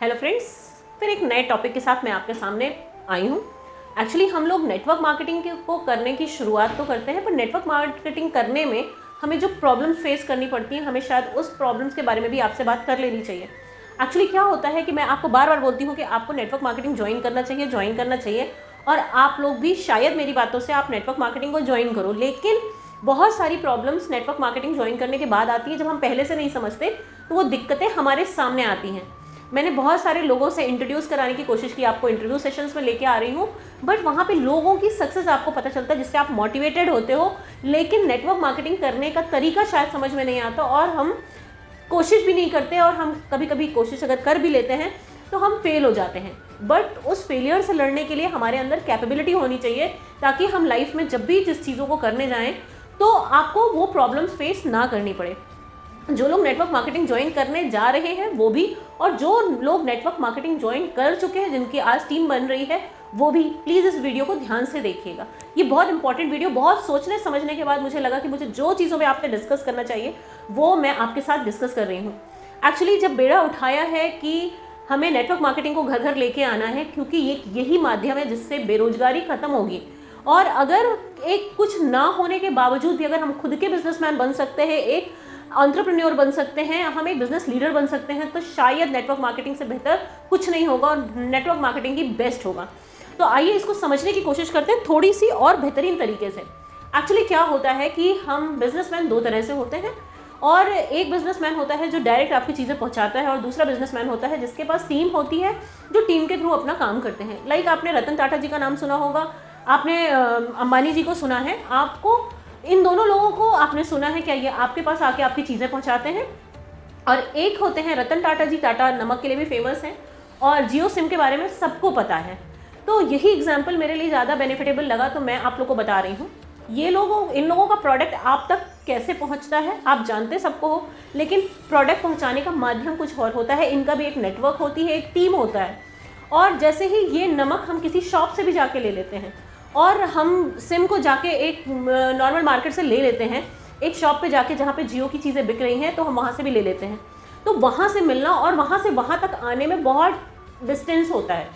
Hello friends, फिर एक नए टॉपिक के साथ मैं आपके सामने आई हूँ। एक्चुअली हम लोग नेटवर्क मार्केटिंग को करने की शुरुआत तो करते हैं, पर नेटवर्क मार्केटिंग करने में हमें जो प्रॉब्लम्स फेस करनी पड़ती हैं, हमें शायद उस प्रॉब्लम्स के बारे में भी आपसे बात कर लेनी चाहिए। एक्चुअली क्या होता है कि मैं आपको बार बार बोलती हूँ कि आपको नेटवर्क मार्केटिंग ज्वाइन करना चाहिए, और आप लोग भी शायद मेरी बातों से आप नेटवर्क मार्केटिंग को ज्वाइन करो, लेकिन बहुत सारी प्रॉब्लम्स नेटवर्क मार्केटिंग ज्वाइन करने के बाद आती है। जब हम पहले से नहीं समझते तो वो दिक्कतें हमारे सामने आती हैं। मैंने बहुत सारे लोगों से इंट्रोड्यूस कराने की कोशिश की, आपको इंटरव्यू सेशंस में लेके आ रही हूँ, बट वहाँ पे लोगों की सक्सेस आपको पता चलता है जिससे आप मोटिवेटेड होते हो, लेकिन नेटवर्क मार्केटिंग करने का तरीका शायद समझ में नहीं आता और हम कोशिश भी नहीं करते, और हम कभी कभी कोशिश अगर कर भी लेते हैं तो हम फेल हो जाते हैं। बट उस फेलियर से लड़ने के लिए हमारे अंदर कैपेबिलिटी होनी चाहिए, ताकि हम लाइफ में जब भी जिस चीज़ों को करने जाएँ तो आपको वो प्रॉब्लम्स फेस ना करनी पड़े। जो लोग नेटवर्क मार्केटिंग ज्वाइन करने जा रहे हैं वो भी, और जो लोग नेटवर्क मार्केटिंग ज्वाइन कर चुके हैं, जिनकी आज टीम बन रही है, वो भी प्लीज़ इस वीडियो को ध्यान से देखिएगा। ये बहुत इंपॉर्टेंट वीडियो, बहुत सोचने समझने के बाद मुझे लगा कि मुझे जो चीज़ों पे आपसे डिस्कस करना चाहिए वो मैं आपके साथ डिस्कस कर रही हूँ। एक्चुअली जब बेड़ा उठाया है कि हमें नेटवर्क मार्केटिंग को घर घर लेके आना है, क्योंकि यही माध्यम है जिससे बेरोजगारी खत्म होगी। और अगर एक कुछ ना होने के बावजूद भी अगर हम खुद के बिजनेसमैन बन सकते हैं, एक एंटरप्रेन्योर बन सकते हैं, हम एक बिजनेस लीडर बन सकते हैं, तो शायद नेटवर्क मार्केटिंग से बेहतर कुछ नहीं होगा और नेटवर्क मार्केटिंग ही बेस्ट होगा। तो आइए इसको समझने की कोशिश करते हैं थोड़ी सी और बेहतरीन तरीके से। एक्चुअली क्या होता है कि हम बिजनेसमैन दो तरह से होते हैं, और एक बिजनेसमैन होता है जो डायरेक्ट आपकी चीज़ें पहुंचाता है, और दूसरा बिजनेसमैन होता है जिसके पास टीम होती है जो टीम के थ्रू अपना काम करते हैं। लाइक आपने रतन टाटा जी का नाम सुना होगा, आपने अंबानी जी को सुना है, आपको इन दोनों लोगों को आपने सुना है क्या? ये आपके पास आके आपकी चीज़ें पहुंचाते हैं। और एक होते हैं रतन टाटा जी, टाटा नमक के लिए भी फेमस हैं, और जियो सिम के बारे में सबको पता है। तो यही एग्जाम्पल मेरे लिए ज़्यादा बेनिफिटेबल लगा, तो मैं आप लोगों को बता रही हूँ। इन लोगों का प्रोडक्ट आप तक कैसे पहुँचता है आप जानते सबको हो, लेकिन प्रोडक्ट पहुँचाने का माध्यम कुछ और होता है। इनका भी एक नेटवर्क होती है, एक टीम होता है। और जैसे ही ये नमक हम किसी शॉप से भी जाके ले लेते हैं, और हम सिम को जाके एक नॉर्मल मार्केट से ले लेते हैं, एक शॉप पे जाके जहाँ पे जियो की चीज़ें बिक रही हैं, तो हम वहाँ से भी ले लेते हैं। तो वहाँ से मिलना और वहाँ से वहाँ तक आने में बहुत डिस्टेंस होता है।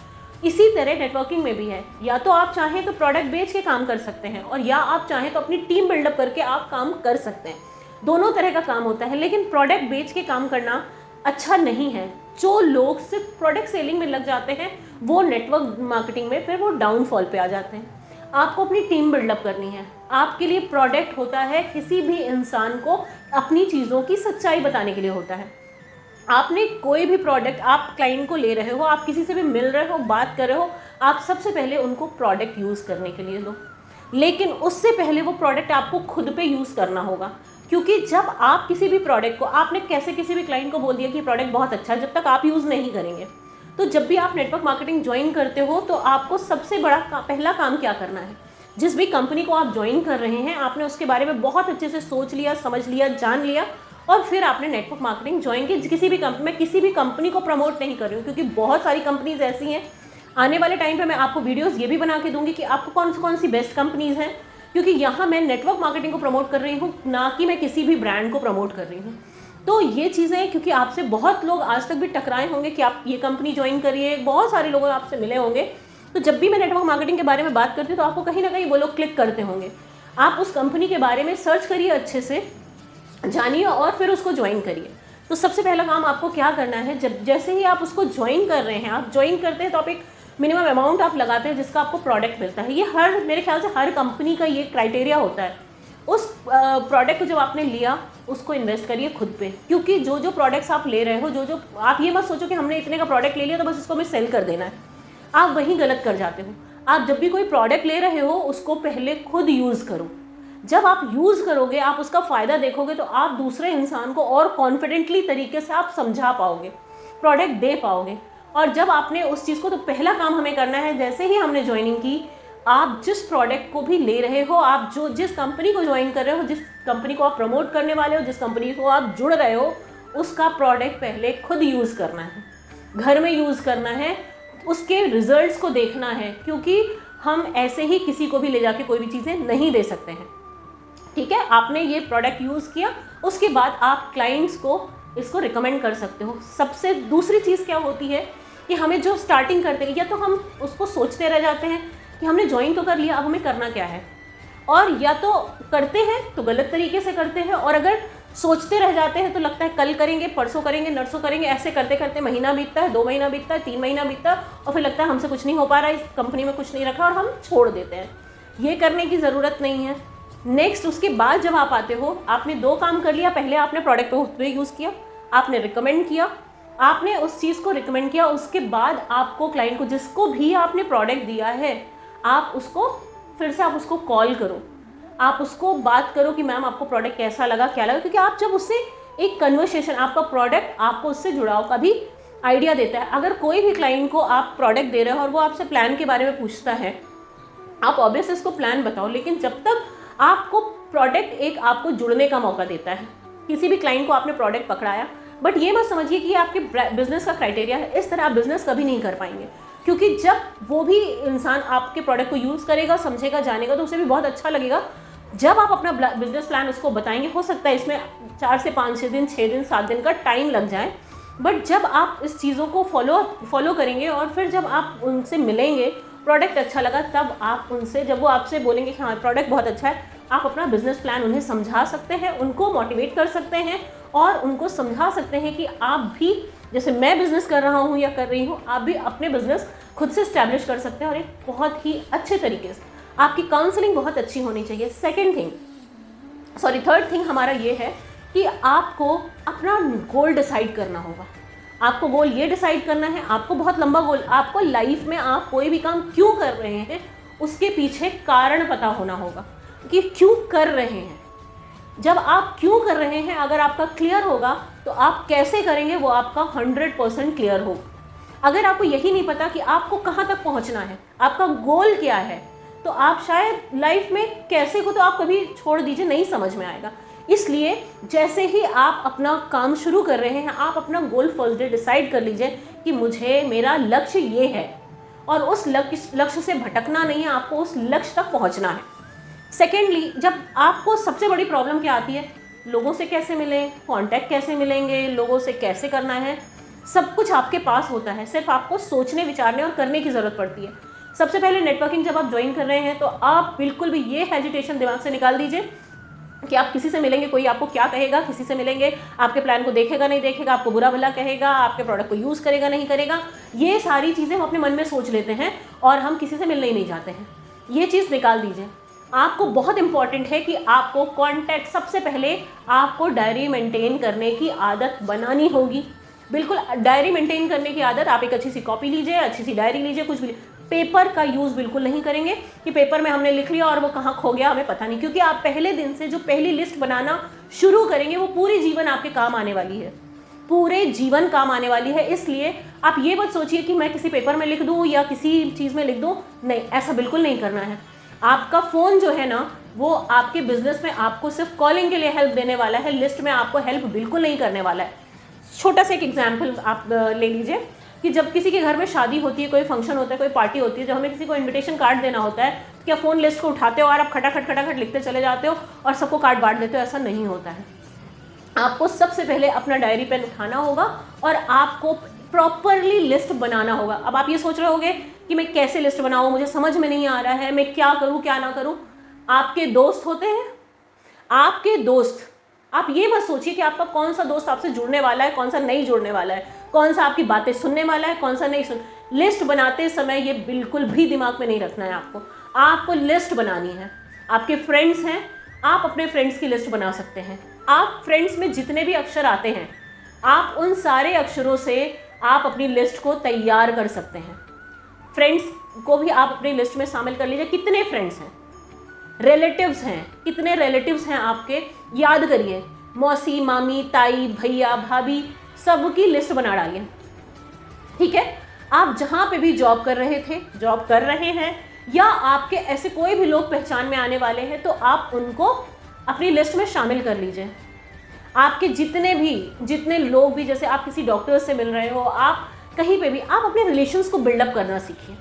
इसी तरह नेटवर्किंग में भी है, या तो आप चाहें तो प्रोडक्ट बेच के काम कर सकते हैं, और या आप चाहें तो अपनी टीम बिल्डअप करके आप काम कर सकते हैं। दोनों तरह का काम होता है, लेकिन प्रोडक्ट बेच के काम करना अच्छा नहीं है। जो लोग सिर्फ प्रोडक्ट सेलिंग में लग जाते हैं वो नेटवर्क मार्केटिंग में फिर वो डाउनफॉल पे आ जाते हैं। आपको अपनी टीम बिल्डअप करनी है। आपके लिए प्रोडक्ट होता है किसी भी इंसान को अपनी चीज़ों की सच्चाई बताने के लिए होता है। आपने कोई भी प्रोडक्ट, आप क्लाइंट को ले रहे हो, आप किसी से भी मिल रहे हो, बात कर रहे हो, आप सबसे पहले उनको प्रोडक्ट यूज़ करने के लिए दो, लेकिन उससे पहले वो प्रोडक्ट आपको खुद पे यूज़ करना होगा। क्योंकि जब आप किसी भी प्रोडक्ट को, आपने कैसे किसी भी क्लाइंट को बोल दिया कि प्रोडक्ट बहुत अच्छा है, जब तक आप यूज़ नहीं करेंगे। तो जब भी आप नेटवर्क मार्केटिंग ज्वाइन करते हो तो आपको सबसे बड़ा पहला काम क्या करना है? जिस भी कंपनी को आप ज्वाइन कर रहे हैं, आपने उसके बारे में बहुत अच्छे से सोच लिया, समझ लिया, जान लिया, और फिर आपने नेटवर्क मार्केटिंग ज्वाइन की। किसी भी कंपनी को प्रमोट नहीं कर रही हूँ, क्योंकि बहुत सारी कंपनीज ऐसी हैं। आने वाले टाइम पे मैं आपको वीडियोस ये भी बना के दूंगी कि आपको कौन सी बेस्ट कंपनीज हैं, क्योंकि यहाँ मैं नेटवर्क मार्केटिंग को प्रमोट कर रही हूँ, ना कि मैं किसी भी ब्रांड को प्रमोट कर रही हूँ। तो ये चीज़ें, क्योंकि आपसे बहुत लोग आज तक भी टकराए होंगे कि आप ये कंपनी ज्वाइन करिए, बहुत सारे लोग आपसे मिले होंगे। तो जब भी मैं नेटवर्क मार्केटिंग के बारे में बात करती हूँ तो आपको कहीं ना कहीं वो लोग क्लिक करते होंगे। आप उस कंपनी के बारे में सर्च करिए, अच्छे से जानिए, और फिर उसको ज्वाइन करिए। तो सबसे पहला काम आपको क्या करना है, जैसे ही आप उसको ज्वाइन कर रहे हैं, आप ज्वाइन करते हैं तो आप एक मिनिमम अमाउंट आप लगाते हैं जिसका आपको प्रोडक्ट मिलता है। ये मेरे ख्याल से हर कंपनी का ये क्राइटेरिया होता है। उस प्रोडक्ट को जब आपने लिया उसको इन्वेस्ट करिए खुद पे, क्योंकि जो प्रोडक्ट्स आप ले रहे हो, जो आप ये मत सोचो कि हमने इतने का प्रोडक्ट ले लिया तो बस इसको हमें सेल कर देना है। आप वहीं गलत कर जाते हो। आप जब भी कोई प्रोडक्ट ले रहे हो उसको पहले खुद यूज़ करो। जब आप यूज़ करोगे, आप उसका फ़ायदा देखोगे, तो आप दूसरे इंसान को और कॉन्फिडेंटली तरीके से आप समझा पाओगे, प्रोडक्ट दे पाओगे। और जब आपने उस चीज़ को, तो पहला काम हमें करना है, जैसे ही हमने ज्वाइनिंग की, आप जिस प्रोडक्ट को भी ले रहे हो, आप जिस कंपनी को ज्वाइन कर रहे हो, जिस कंपनी को आप प्रमोट करने वाले हो, जिस कंपनी को आप जुड़ रहे हो, उसका प्रोडक्ट पहले खुद यूज़ करना है, घर में यूज़ करना है, उसके रिजल्ट्स को देखना है, क्योंकि हम ऐसे ही किसी को भी ले जाके कोई भी चीज़ें नहीं दे सकते हैं। ठीक है, आपने ये प्रोडक्ट यूज़ किया, उसके बाद आप क्लाइंट्स को इसको रिकमेंड कर सकते हो। सबसे दूसरी चीज़ क्या होती है कि हमें जो स्टार्टिंग करते हैं, या तो हम उसको सोचते रह जाते हैं कि हमने ज्वाइन तो कर लिया, अब हमें करना क्या है, और या तो करते हैं तो गलत तरीके से करते हैं, और अगर सोचते रह जाते हैं तो लगता है कल करेंगे, परसों करेंगे, नरसों करेंगे, ऐसे करते करते महीना बीतता है, 2 महीना बीतता है, 3 महीना बीतता है, और फिर लगता है हमसे कुछ नहीं हो पा रहा है, इस कंपनी में कुछ नहीं रखा, और हम छोड़ देते हैं। ये करने की ज़रूरत नहीं है। नेक्स्ट, उसके बाद जब आप आते हो, आपने 2 काम कर लिया। पहले आपने प्रोडक्ट को खुद यूज़ किया, आपने रिकमेंड किया, आपने उस चीज़ को रिकमेंड किया, उसके बाद आपको क्लाइंट को, जिसको भी आपने प्रोडक्ट दिया है, आप उसको फिर से आप उसको कॉल करो, आप उसको बात करो कि मैम आपको प्रोडक्ट कैसा लगा, क्या लगा, क्योंकि आप जब उससे एक कन्वर्सेशन, आपका प्रोडक्ट आपको उससे जुड़ाव का भी आइडिया देता है। अगर कोई भी क्लाइंट को आप प्रोडक्ट दे रहे हो और वो आपसे प्लान के बारे में पूछता है, आप ऑब्वियस इसको प्लान बताओ, लेकिन जब तक आपको प्रोडक्ट एक आपको जुड़ने का मौका देता है। किसी भी क्लाइंट को आपने प्रोडक्ट पकड़ाया, बट ये मत समझिए कि आपके बिजनेस का क्राइटेरिया है। इस तरह आप बिजनेस कभी नहीं कर पाएंगे, क्योंकि जब वो भी इंसान आपके प्रोडक्ट को यूज़ करेगा, समझेगा, जानेगा, तो उसे भी बहुत अच्छा लगेगा। जब आप अपना बिजनेस प्लान उसको बताएंगे, हो सकता है इसमें 4 से 5 दिन, 6 दिन, 7 दिन का टाइम लग जाए, बट जब आप इस चीज़ों को फॉलो करेंगे और फिर जब आप उनसे मिलेंगे, प्रोडक्ट अच्छा लगा, तब आप उनसे, जब वो आपसे बोलेंगे कि हाँ प्रोडक्ट बहुत अच्छा है, आप अपना बिजनेस प्लान उन्हें समझा सकते हैं, उनको मोटिवेट कर सकते हैं और उनको समझा सकते हैं कि आप भी, जैसे मैं बिज़नेस कर रहा हूँ या कर रही हूँ, आप भी अपने बिज़नेस खुद से इस्टेब्लिश कर सकते हैं, और एक बहुत ही अच्छे तरीके से। आपकी काउंसलिंग बहुत अच्छी होनी चाहिए। थर्ड थिंग हमारा ये है कि आपको अपना गोल डिसाइड करना होगा। आपको गोल ये डिसाइड करना है, आपको बहुत लंबा गोल, आपको लाइफ में आप कोई भी काम क्यों कर रहे हैं उसके पीछे कारण पता होना होगा कि क्यों कर रहे हैं। जब आप क्यों कर रहे हैं अगर आपका क्लियर होगा, तो आप कैसे करेंगे वो आपका 100% क्लियर होगा। अगर आपको यही नहीं पता कि आपको कहाँ तक पहुँचना है, आपका गोल क्या है, तो आप शायद लाइफ में कैसे को तो आप कभी छोड़ दीजिए, नहीं समझ में आएगा। इसलिए जैसे ही आप अपना काम शुरू कर रहे हैं, आप अपना गोल फर्स्ट डे डिसाइड कर लीजिए कि मेरा लक्ष्य ये है, और उस लक्ष्य से भटकना नहीं है, आपको उस लक्ष्य तक पहुंचना है। सेकेंडली, जब आपको सबसे बड़ी प्रॉब्लम क्या आती है, लोगों से कैसे मिलें, कांटेक्ट कैसे मिलेंगे, लोगों से कैसे करना है, सब कुछ आपके पास होता है, सिर्फ आपको सोचने, विचारने और करने की ज़रूरत पड़ती है। सबसे पहले नेटवर्किंग जब आप ज्वाइन कर रहे हैं, तो आप बिल्कुल भी ये हेजिटेशन दिमाग से निकाल दीजिए कि आप किसी से मिलेंगे, कोई आपको क्या कहेगा, किसी से मिलेंगे, आपके प्लान को देखेगा नहीं देखेगा, आपको बुरा भला कहेगा, आपके प्रोडक्ट को यूज़ करेगा नहीं करेगा, ये सारी चीज़ें हम अपने मन में सोच लेते हैं और हम किसी से मिलने ही नहीं जाते हैं। ये चीज़ निकाल दीजिए। आपको बहुत इंपॉर्टेंट है कि आपको कॉन्टैक्ट, सबसे पहले आपको डायरी मेंटेन करने की आदत बनानी होगी। बिल्कुल डायरी मेंटेन करने की आदत, आप एक अच्छी सी कॉपी लीजिए, अच्छी सी डायरी लीजिए, कुछ भी। पेपर का यूज़ बिल्कुल नहीं करेंगे कि पेपर में हमने लिख लिया और वो कहाँ खो गया हमें पता नहीं, क्योंकि आप पहले दिन से जो पहली लिस्ट बनाना शुरू करेंगे वो पूरी जीवन आपके काम आने वाली है, पूरे जीवन काम आने वाली है। इसलिए आप ये मत सोचिए कि मैं किसी पेपर में लिख दूँ या किसी चीज़ में लिख दूँ, नहीं, ऐसा बिल्कुल नहीं करना है। आपका फ़ोन जो है ना, वो आपके बिजनेस में आपको सिर्फ कॉलिंग के लिए हेल्प देने वाला है, लिस्ट में आपको हेल्प बिल्कुल नहीं करने वाला है। छोटा सा एक एग्जाम्पल आप ले लीजिए कि जब किसी के घर में शादी होती है, कोई फंक्शन होता है, कोई पार्टी होती है, जब हमें किसी को इनविटेशन कार्ड देना होता है, तो क्या फ़ोन लिस्ट को उठाते हो और आप खटाखट लिखते चले जाते हो और सबको कार्ड बांट देते हो? ऐसा नहीं होता है। आपको सबसे पहले अपना डायरी पेन उठाना होगा और आपको प्रॉपरली लिस्ट बनाना होगा। अब आप ये सोच रहे होंगे कि मैं कैसे लिस्ट बनाऊँ, मुझे समझ में नहीं आ रहा है, मैं क्या करूँ क्या ना करूँ। आपके दोस्त होते हैं, आपके दोस्त, आप ये मत सोचिए कि आपका कौन सा दोस्त आपसे जुड़ने वाला है, कौन सा नहीं जुड़ने वाला है, कौन सा आपकी बातें सुनने वाला है, कौन सा नहीं सुन। लिस्ट बनाते समय ये बिल्कुल भी दिमाग में नहीं रखना है आपको लिस्ट बनानी है। आपके फ्रेंड्स हैं, आप अपने फ्रेंड्स की लिस्ट बना सकते हैं। आप फ्रेंड्स में जितने भी अक्षर आते हैं, आप उन सारे अक्षरों से आप अपनी लिस्ट को तैयार कर सकते हैं। फ्रेंड्स को भी आप अपनी लिस्ट में शामिल कर लीजिए। कितने फ्रेंड्स हैं, रिलेटिव्स हैं, कितने रिलेटिव्स हैं आपके, याद करिए। मौसी, मामी, ताई, भैया, भाभी, सबकी लिस्ट बना डालिए। ठीक है, आप जहाँ पे भी जॉब कर रहे हैं या आपके ऐसे कोई भी लोग पहचान में आने वाले हैं, तो आप उनको अपनी लिस्ट में शामिल कर लीजिए। आपके जितने लोग भी, जैसे आप किसी डॉक्टर से मिल रहे हो, आप कहीं पे भी, आप अपने रिलेशंस को बिल्डअप करना सीखिए।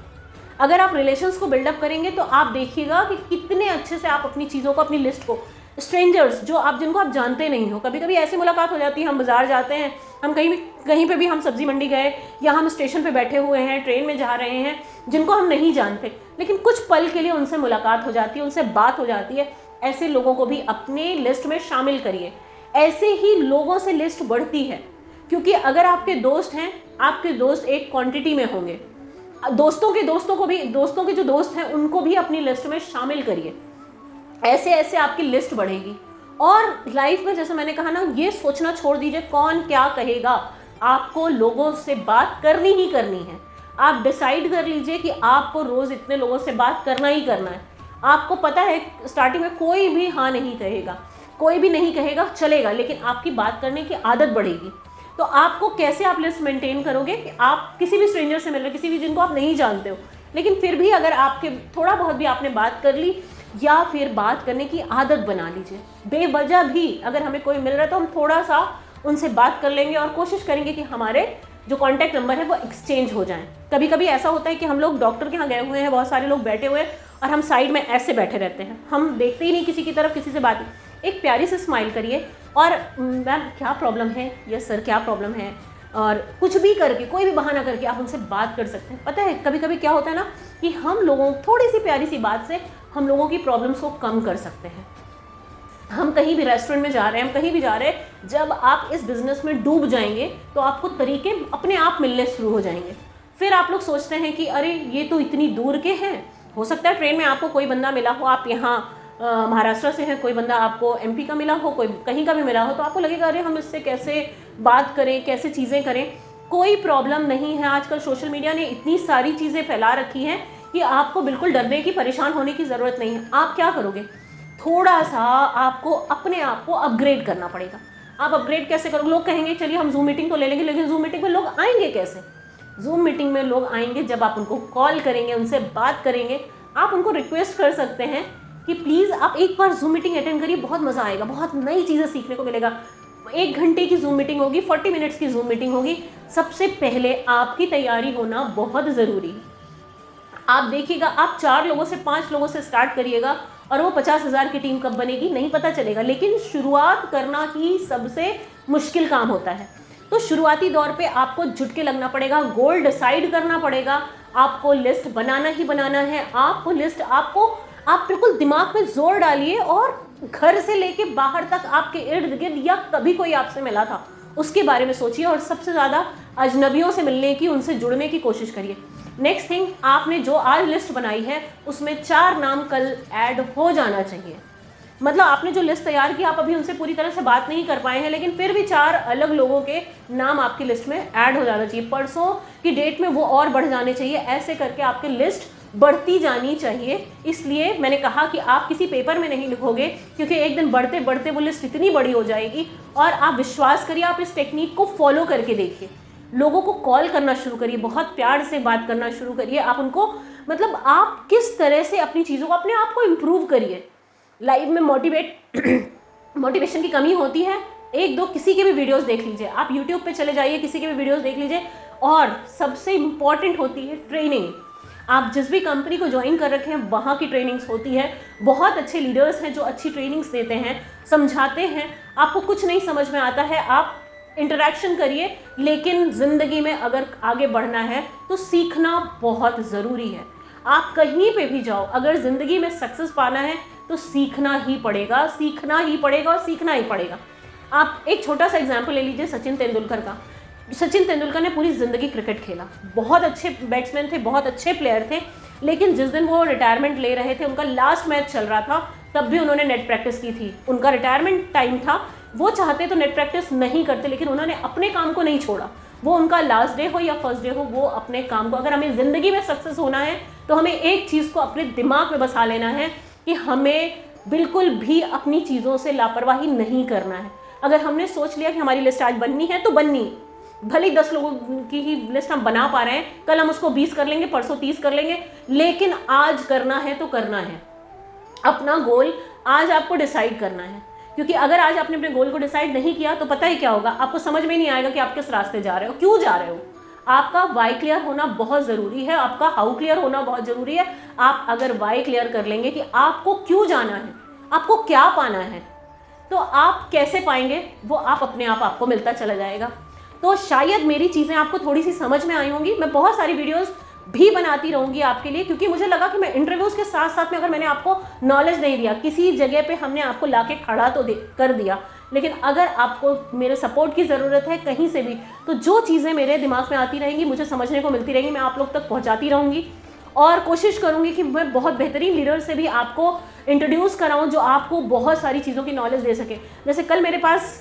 अगर आप रिलेशंस को बिल्डअप करेंगे तो आप देखिएगा कि कितने अच्छे से आप अपनी चीज़ों को, अपनी लिस्ट को स्ट्रेंजर्स जो जिनको आप जानते नहीं हो, कभी कभी ऐसी मुलाकात हो जाती है, हम बाजार जाते हैं, हम कहीं पे भी, हम सब्जी मंडी गए या हम स्टेशन पे बैठे हुए हैं, ट्रेन में जा रहे हैं, जिनको हम नहीं जानते, लेकिन कुछ पल के लिए उनसे मुलाकात हो जाती है, उनसे बात हो जाती है। ऐसे लोगों को भी अपने लिस्ट में शामिल करिए। ऐसे ही लोगों से लिस्ट बढ़ती है, क्योंकि अगर आपके दोस्त हैं, आपके दोस्त एक क्वांटिटी में होंगे, दोस्तों के जो दोस्त हैं उनको भी अपनी लिस्ट में शामिल करिए। ऐसे ऐसे आपकी लिस्ट बढ़ेगी। और लाइफ में जैसे मैंने कहा ना, ये सोचना छोड़ दीजिए कौन क्या कहेगा, आपको लोगों से बात करनी ही करनी है। आप डिसाइड कर लीजिए कि आपको रोज़ इतने लोगों से बात करना ही करना है। आपको पता है स्टार्टिंग में कोई भी हाँ नहीं कहेगा, कोई भी नहीं कहेगा, चलेगा, लेकिन आपकी बात करने की आदत बढ़ेगी। तो आपको कैसे आप लिस्ट मेंटेन करोगे कि आप किसी भी स्ट्रेंजर से मिल रहे, किसी भी जिनको आप नहीं जानते हो, लेकिन फिर भी अगर आपके थोड़ा बहुत भी आपने बात कर ली, या फिर बात करने की आदत बना लीजिए। बेवजह भी अगर हमें कोई मिल रहा है तो हम थोड़ा सा उनसे बात कर लेंगे और कोशिश करेंगे कि हमारे जो कॉन्टैक्ट नंबर है वो एक्सचेंज हो जाएं। कभी कभी ऐसा होता है कि हम लोग डॉक्टर के यहाँ गए हुए हैं, बहुत सारे लोग बैठे हुए हैं और हम साइड में ऐसे बैठे रहते हैं, हम देखते ही नहीं किसी की तरफ, किसी से बात। एक प्यारी से स्माइल करिए और मैम क्या प्रॉब्लम है, यस सर क्या प्रॉब्लम है, और कुछ भी करके, कोई भी बहाना करके आप उनसे बात कर सकते हैं। पता है कभी कभी क्या होता है ना कि हम लोगों थोड़ी सी प्यारी सी बात से हम लोगों की प्रॉब्लम्स को कम कर सकते हैं। हम कहीं भी रेस्टोरेंट में जा रहे हैं, हम कहीं भी जा रहे हैं, जब आप इस बिज़नेस में डूब जाएंगे तो आपको तरीके अपने आप मिलने शुरू हो जाएंगे। फिर आप लोग सोचते हैं कि अरे ये तो इतनी दूर के हैं। हो सकता है ट्रेन में आपको कोई बंदा मिला हो, आप यहाँ महाराष्ट्र से हैं, कोई बंदा आपको एमपी का मिला हो, कोई कहीं का भी मिला हो, तो आपको लगेगा अरे हम इससे कैसे बात करें, कैसे चीज़ें करें। कोई प्रॉब्लम नहीं है। आजकल सोशल मीडिया ने इतनी सारी चीज़ें फैला रखी हैं कि आपको बिल्कुल डरने की, परेशान होने की ज़रूरत नहीं है। आप क्या करोगे, थोड़ा सा आपको अपने आप को अपग्रेड करना पड़ेगा। आप अपग्रेड कैसे करोगे? लोग कहेंगे चलिए हम जूम मीटिंग तो ले लेंगे, लेकिन जूम मीटिंग में लोग आएंगे कैसे? जूम मीटिंग में लोग आएंगे जब आप उनको कॉल करेंगे, उनसे बात करेंगे। आप उनको रिक्वेस्ट कर सकते हैं कि प्लीज़ आप एक बार जूम मीटिंग अटेंड करिए, बहुत मज़ा आएगा, बहुत नई चीज़ें सीखने को मिलेगा। 1 घंटे की जूम मीटिंग होगी, 40 मिनट्स की जूम मीटिंग होगी। सबसे पहले आपकी तैयारी होना बहुत ज़रूरी है। आप देखिएगा, आप 4 लोगों से 5 लोगों से स्टार्ट करिएगा और वो 50,000 की टीम कब बनेगी नहीं पता चलेगा, लेकिन शुरुआत करना ही सबसे मुश्किल काम होता है। तो शुरुआती दौर पे आपको जुट के लगना पड़ेगा, गोल डिसाइड करना पड़ेगा, आपको लिस्ट बनाना ही बनाना है। आप बिल्कुल दिमाग में जोर डालिए और घर से लेके बाहर तक आपके इर्द गिर्द या कभी कोई आपसे मिला था उसके बारे में सोचिए, और सबसे ज़्यादा अजनबियों से मिलने की, उनसे जुड़ने की कोशिश करिए। नेक्स्ट थिंग, आपने जो आज लिस्ट बनाई है उसमें 4 नाम कल ऐड हो जाना चाहिए। मतलब आपने जो लिस्ट तैयार की, आप अभी उनसे पूरी तरह से बात नहीं कर पाए हैं, लेकिन फिर भी 4 अलग लोगों के नाम आपकी लिस्ट में ऐड हो जाना चाहिए। परसों की डेट में वो और बढ़ जाने चाहिए। ऐसे करके आपकी लिस्ट बढ़ती जानी चाहिए। इसलिए मैंने कहा कि आप किसी पेपर में नहीं लिखोगे, क्योंकि एक दिन बढ़ते बढ़ते वो लिस्ट इतनी बड़ी हो जाएगी। और आप विश्वास करिए, आप इस टेक्निक को फॉलो करके देखिए। लोगों को कॉल करना शुरू करिए, बहुत प्यार से बात करना शुरू करिए। आप उनको, मतलब आप किस तरह से अपनी चीज़ों को, अपने आप को इम्प्रूव करिए। लाइफ में मोटिवेशन की कमी होती है, 1-2 किसी के भी वीडियोस देख लीजिए। आप यूट्यूब पे चले जाइए, किसी के भी वीडियोस देख लीजिए। और सबसे इम्पॉर्टेंट होती है ट्रेनिंग। आप जिस भी कंपनी को ज्वाइन कर रखे हैं वहाँ की ट्रेनिंग्स होती है। बहुत अच्छे लीडर्स हैं जो अच्छी ट्रेनिंग्स देते हैं, समझाते हैं। आपको कुछ नहीं समझ में आता है, आप इंटरेक्शन करिए। लेकिन ज़िंदगी में अगर आगे बढ़ना है तो सीखना बहुत ज़रूरी है। आप कहीं पे भी जाओ, अगर ज़िंदगी में सक्सेस पाना है तो सीखना ही पड़ेगा, सीखना ही पड़ेगा और सीखना ही पड़ेगा। आप एक छोटा सा एग्जाम्पल ले लीजिए सचिन तेंदुलकर का। सचिन तेंदुलकर ने पूरी ज़िंदगी क्रिकेट खेला, बहुत अच्छे बैट्समैन थे, बहुत अच्छे प्लेयर थे। लेकिन जिस दिन वो रिटायरमेंट ले रहे थे, उनका लास्ट मैच चल रहा था, तब भी उन्होंने नेट प्रैक्टिस की थी। उनका रिटायरमेंट टाइम था, वो चाहते तो नेट प्रैक्टिस नहीं करते, लेकिन उन्होंने अपने काम को नहीं छोड़ा। वो उनका लास्ट डे हो या फर्स्ट डे हो, वो अपने काम को, अगर हमें ज़िंदगी में सक्सेस होना है तो हमें एक चीज़ को अपने दिमाग में बसा लेना है कि हमें बिल्कुल भी अपनी चीज़ों से लापरवाही नहीं करना है। अगर हमने सोच लिया कि हमारी लिस्ट आज बननी है तो बननी, भले ही 10 लोगों की ही लिस्ट हम बना पा रहे हैं, कल हम उसको 20 कर लेंगे, परसों 30 कर लेंगे, लेकिन आज करना है तो करना है। अपना गोल आज आपको डिसाइड करना है, क्योंकि अगर आज आपने अपने गोल को डिसाइड नहीं किया तो पता ही क्या होगा, आपको समझ में नहीं आएगा कि आप किस रास्ते जा रहे हो, क्यों जा रहे हो। आपका वाई क्लियर होना बहुत ज़रूरी है, आपका हाउ क्लियर होना बहुत ज़रूरी है। आप अगर वाई क्लियर कर लेंगे कि आपको क्यों जाना है, आपको क्या पाना है, तो आप कैसे पाएंगे वो आप अपने आप आपको मिलता चला जाएगा। तो शायद मेरी चीज़ें आपको थोड़ी सी समझ में आई होंगी। मैं बहुत सारी वीडियोस भी बनाती रहूँगी आपके लिए, क्योंकि मुझे लगा कि मैं इंटरव्यूज़ के साथ साथ में अगर मैंने आपको नॉलेज नहीं दिया, किसी जगह पे हमने आपको लाके खड़ा तो कर दिया, लेकिन अगर आपको मेरे सपोर्ट की ज़रूरत है कहीं से भी, तो जो चीज़ें मेरे दिमाग में आती रहेंगी, मुझे समझने को मिलती रहेंगी, मैं आप लोग तक पहुँचाती रहूँगी और कोशिश करूँगी कि मैं बहुत बेहतरीन लीडर से भी आपको इंट्रोड्यूस कराऊँ जो आपको बहुत सारी चीज़ों की नॉलेज दे सके। जैसे कल मेरे पास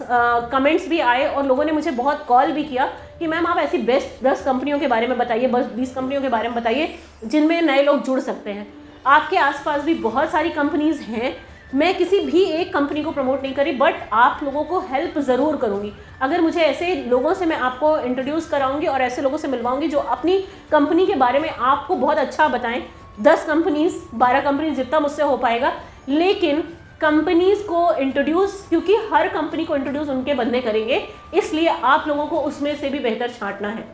कमेंट्स भी आए और लोगों ने मुझे बहुत कॉल भी किया कि मैम आप ऐसी बेस्ट 10 कंपनियों के बारे में बताइए, बस 20 कंपनियों के बारे में बताइए जिनमें नए लोग जुड़ सकते हैं। आपके आसपास भी बहुत सारी कंपनीज़ हैं, मैं किसी भी एक कंपनी को प्रमोट नहीं करी, बट आप लोगों को हेल्प ज़रूर करूँगी। अगर मुझे ऐसे लोगों से मैं आपको इंट्रोड्यूस कराऊंगी और ऐसे लोगों से मिलवाऊंगी जो अपनी कंपनी के बारे में आपको बहुत अच्छा बताएं, 10 कंपनीज़ 12 कंपनीज जितना मुझसे हो पाएगा, लेकिन कंपनीज़ को इंट्रोड्यूस, क्योंकि हर कंपनी को इंट्रोड्यूस उनके बंदे करेंगे, इसलिए आप लोगों को उसमें से भी बेहतर छांटना है,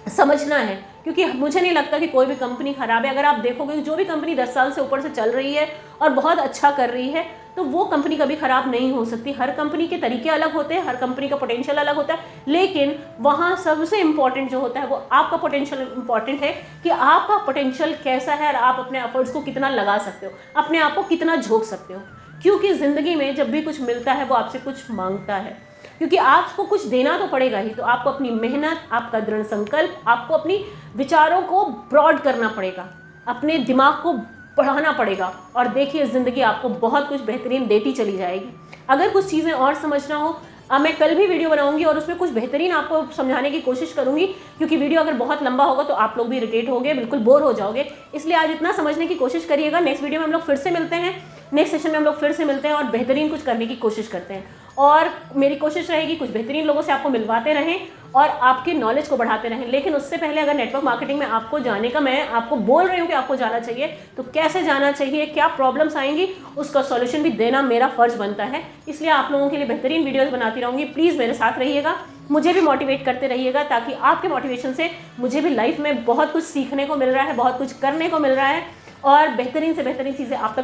समझना है। क्योंकि मुझे नहीं लगता कि कोई भी कंपनी ख़राब है। अगर आप देखोगे जो भी कंपनी 10 साल से ऊपर से चल रही है और बहुत अच्छा कर रही है, तो वो कंपनी कभी ख़राब नहीं हो सकती। हर कंपनी के तरीके अलग होते हैं, हर कंपनी का पोटेंशियल अलग होता है, लेकिन वहाँ सबसे इम्पॉर्टेंट जो होता है वो आपका पोटेंशियल इम्पॉर्टेंट है कि आपका पोटेंशियल कैसा है और आप अपने एफर्ट्स को कितना लगा सकते हो, अपने आप को कितना झोंक सकते हो। क्योंकि ज़िंदगी में जब भी कुछ मिलता है वो आपसे कुछ मांगता है, क्योंकि आपको कुछ देना तो पड़ेगा ही। तो आपको अपनी मेहनत, आपका दृढ़ संकल्प, आपको अपनी विचारों को ब्रॉड करना पड़ेगा, अपने दिमाग को बढ़ाना पड़ेगा, और देखिए ज़िंदगी आपको बहुत कुछ बेहतरीन देती चली जाएगी। अगर कुछ चीज़ें और समझना हो, मैं कल भी वीडियो बनाऊंगी और उसमें कुछ बेहतरीन आपको समझाने की कोशिश करूंगी, क्योंकि वीडियो अगर बहुत लंबा होगा तो आप लोग भी इरिटेट होगे, बिल्कुल बोर हो जाओगे। इसलिए आज इतना समझने की कोशिश करिएगा। नेक्स्ट वीडियो में हम लोग फिर से मिलते हैं, नेक्स्ट सेशन में हम लोग फिर से मिलते हैं और बेहतरीन कुछ करने की कोशिश करते हैं। और मेरी कोशिश रहेगी कुछ बेहतरीन लोगों से आपको मिलवाते रहें और आपके नॉलेज को बढ़ाते रहें। लेकिन उससे पहले अगर नेटवर्क मार्केटिंग में आपको जाने का मैं आपको बोल रही हूँ कि आपको जाना चाहिए, तो कैसे जाना चाहिए, क्या प्रॉब्लम्स आएंगी, उसका सॉल्यूशन भी देना मेरा फ़र्ज़ बनता है। इसलिए आप लोगों के लिए बेहतरीन वीडियोज़ बनाती रहूँगी। प्लीज़ मेरे साथ रहिएगा, मुझे भी मोटिवेट करते रहिएगा, ताकि आपके मोटिवेशन से मुझे भी लाइफ में बहुत कुछ सीखने को मिल रहा है, बहुत कुछ करने को मिल रहा है और बेहतरीन से बेहतरीन चीज़ें आप तक